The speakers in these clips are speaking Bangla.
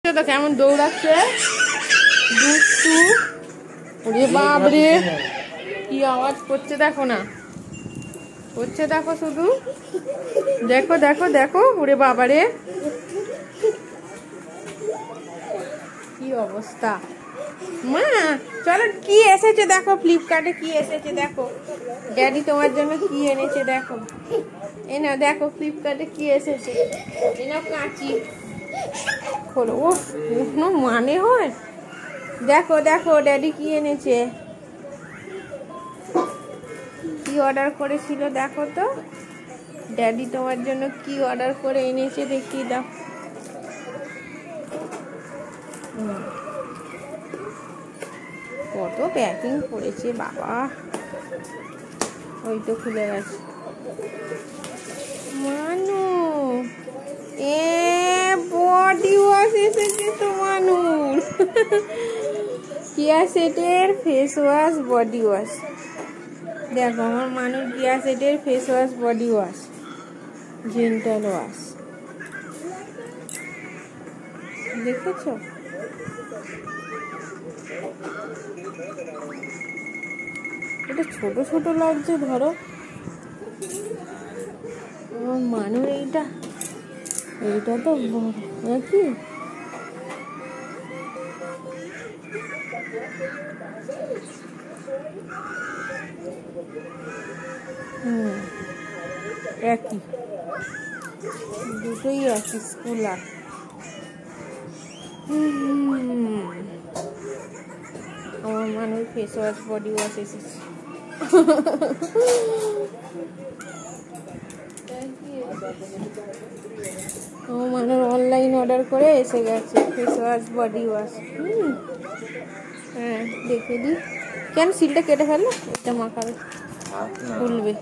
তো কেমন দৌড়াচ্ছে দুষ্টু। ওরে বাপরে কি আওয়াজ করছে দেখো না, করছে দেখো, শুধু দেখো দেখো দেখো। ওরে বাবারে কি অবস্থা। মা চলো কি এসেছে দেখো, ফ্লিপকার্টে কি এসেছে দেখো, ড্যাডি তোমার জন্য কি এনেছে দেখো। এ না দেখো ফ্লিপকার্টে কি এসেছে, এ নাও কাঁচি খোলো। ও কোনো মানে হয়, দেখো দেখো ড্যাডি কি এনেছে, কি অর্ডার করেছিল দেখো তো, ড্যাডি তোমার জন্য কি অর্ডার করে এনেছে দেখিয়ে দাও। কত প্যাকিং করেছে বাবা, ওই তো খুলে গেছে। মানু এ বডি ওয়াশ এসেছে তো মানুষ, কিয়া সেটের ফেস ওয়াশ বডি ওয়াশ। দেখো আমার মানুষ কিয়া সেটের face wash body wash gentle wash, দেখেছো? এটা ছোট ছোট লাগছে ধরো, আমার মানুষ এইটা এইটা তো নাকি একই, দুটোই একই স্কুলার। আমার মানুষ ফেস ওয়াশ বডি ওয়াশ এসেছে। আমার মানুষ অনলাইন অর্ডার করে এসে গেছে ফেস ওয়াশ বডি ওয়াশ। হ্যাঁ দেখে দিই, কেন সিলটা কেটে ফেললো, এটা মাখাবে খুলবে।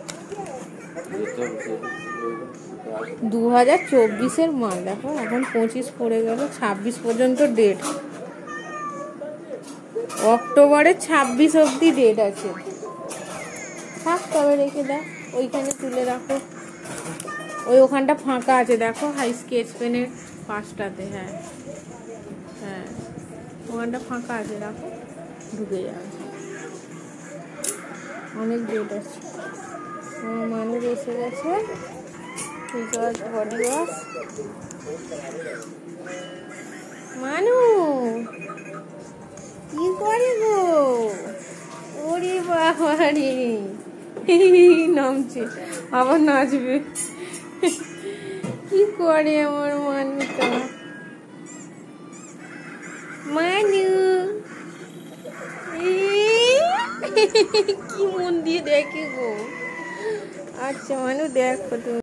2024-এর মাল দেখো, এখন 25 পড়ে গেল, 26 পর্যন্ত ডেট, অক্টোবরের 26 অবধি ডেট আছে। থাক তবে রেখে দাও, ওইখানে তুলে রাখো, ওই ওখানটা ফাঁকা আছে দেখো, হাই স্কেচ পেনের পাশটাতে। হ্যাঁ হ্যাঁ ওখানটা ফাঁকা আছে, রাখো ঢুকে যাবে, অনেক ডেট আছে। আমার মানুষ এসে গেছে ফেস ওয়াশ বডি ওয়াশ। মানু কি করে গো, ওরে বাবারে নামছে, আবার নাচবে, কি করে আমার মানুষটা। মানু কি মন দিয়ে দেখে গো। আচ্ছা মানু দেখো তুমি।